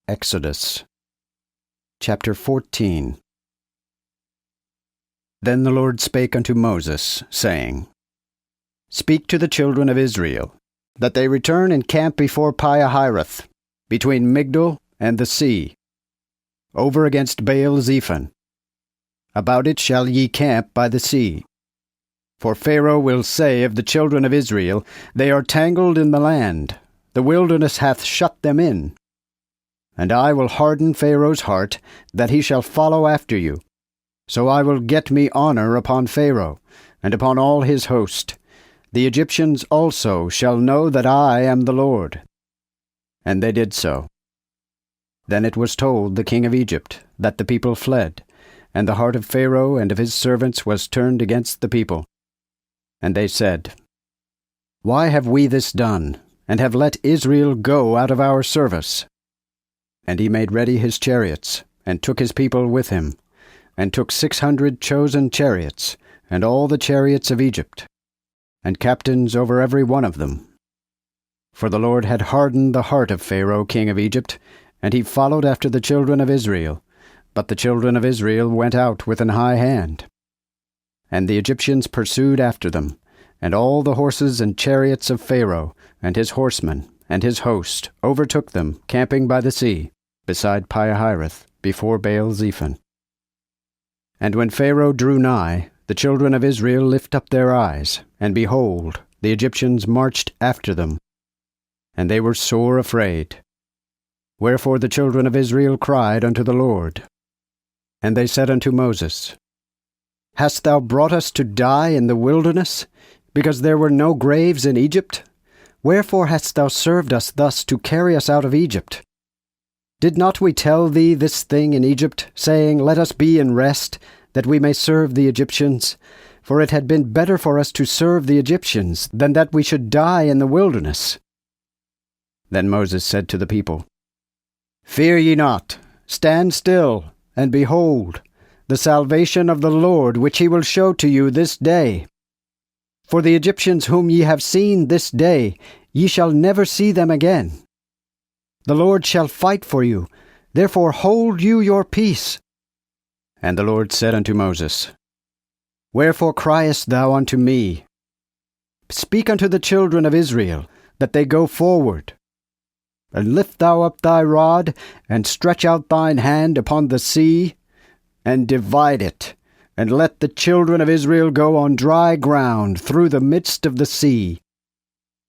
Exodus chapter 14. Then the Lord spake unto Moses, saying, Speak to the children of Israel, that they return and camp before Pihahiroth, between Migdol and the sea, over against Baal-zephon. About it shall ye camp by the sea. For Pharaoh will say of the children of Israel, They are tangled in the land, the wilderness hath shut them in. And I will harden Pharaoh's heart, that he shall follow after you. So I will get me honor upon Pharaoh, and upon all his host. The Egyptians also shall know that I am the Lord. And they did so. Then it was told the king of Egypt that the people fled, and the heart of Pharaoh and of his servants was turned against the people. And they said, Why have we this done, and have let Israel go out of our service? And he made ready his chariots, and took his people with him, and took 600 chosen chariots, and all the chariots of Egypt, and captains over every one of them. For the Lord had hardened the heart of Pharaoh king of Egypt, and he followed after the children of Israel. But the children of Israel went out with an high hand. And the Egyptians pursued after them, and all the horses and chariots of Pharaoh, and his horsemen, and his host, overtook them, camping by the sea, beside Pihahiroth, before Baal-zephon. And when Pharaoh drew nigh, the children of Israel lift up their eyes, and behold, the Egyptians marched after them. And they were sore afraid. Wherefore the children of Israel cried unto the Lord. And they said unto Moses, Hast thou brought us to die in the wilderness, because there were no graves in Egypt? Wherefore hast thou served us thus to carry us out of Egypt? Did not we tell thee this thing in Egypt, saying, Let us be in rest, that we may serve the Egyptians? For it had been better for us to serve the Egyptians, than that we should die in the wilderness. Then Moses said to the people, Fear ye not, stand still, and behold, the salvation of the Lord, which he will show to you this day. For the Egyptians whom ye have seen this day, ye shall never see them again. The Lord shall fight for you, therefore hold you your peace. And the Lord said unto Moses, Wherefore criest thou unto me? Speak unto the children of Israel, that they go forward. And lift thou up thy rod, and stretch out thine hand upon the sea, and divide it, and let the children of Israel go on dry ground through the midst of the sea.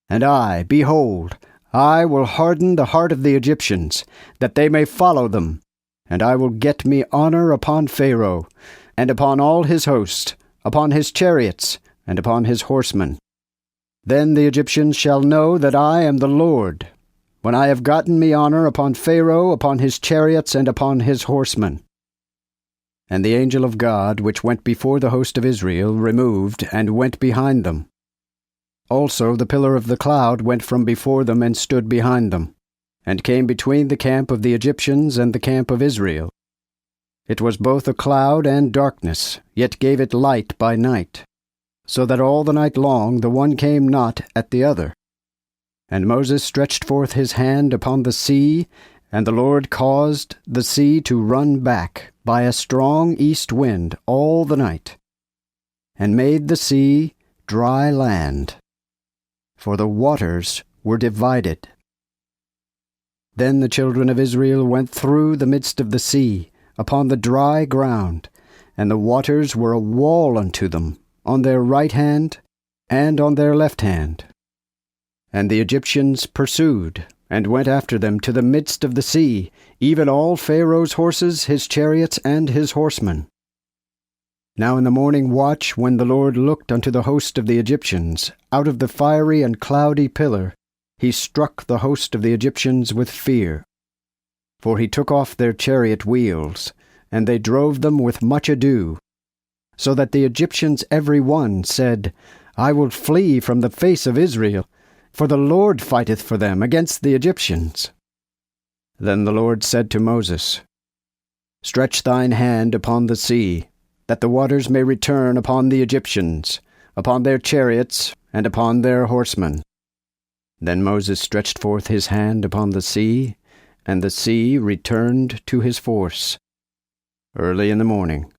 And I, behold, I will harden the heart of the Egyptians, that they may follow them, and I will get me honor upon Pharaoh, and upon all his host, upon his chariots, and upon his horsemen. Then the Egyptians shall know that I am the Lord, when I have gotten me honor upon Pharaoh, upon his chariots, and upon his horsemen. And the angel of God, which went before the host of Israel, removed, and went behind them. Also the pillar of the cloud went from before them, and stood behind them, and came between the camp of the Egyptians and the camp of Israel. It was both a cloud and darkness, yet gave it light by night, so that all the night long the one came not at the other. And Moses stretched forth his hand upon the sea, and the Lord caused the sea to run back by a strong east wind all the night, and made the sea dry land, for the waters were divided. Then the children of Israel went through the midst of the sea, upon the dry ground, and the waters were a wall unto them, on their right hand and on their left hand. And the Egyptians pursued, and went after them to the midst of the sea, even all Pharaoh's horses, his chariots, and his horsemen. Now in the morning watch, when the Lord looked unto the host of the Egyptians, out of the fiery and cloudy pillar, he struck the host of the Egyptians with fear. For he took off their chariot wheels, and they drove them with much ado, so that the Egyptians every one said, I will flee from the face of Israel, for the Lord fighteth for them against the Egyptians. Then the Lord said to Moses, Stretch thine hand upon the sea, that the waters may return upon the Egyptians, upon their chariots, and upon their horsemen. Then Moses stretched forth his hand upon the sea, and the sea returned to his force early in the morning.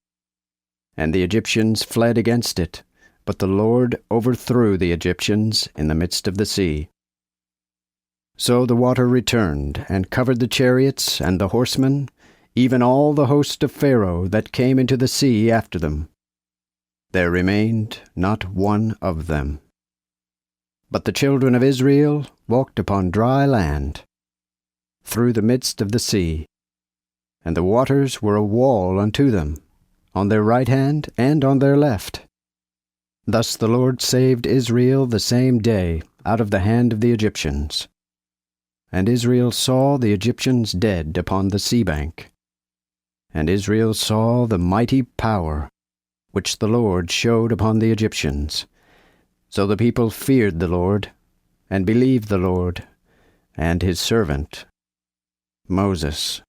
And the Egyptians fled against it, but the Lord overthrew the Egyptians in the midst of the sea. So the water returned, and covered the chariots and the horsemen, even all the host of Pharaoh that came into the sea after them. There remained not one of them. But the children of Israel walked upon dry land, through the midst of the sea, and the waters were a wall unto them, on their right hand and on their left. Thus the Lord saved Israel the same day out of the hand of the Egyptians. And Israel saw the Egyptians dead upon the sea bank. And Israel saw the mighty power which the Lord showed upon the Egyptians. So the people feared the Lord, and believed the Lord, and his servant Moses.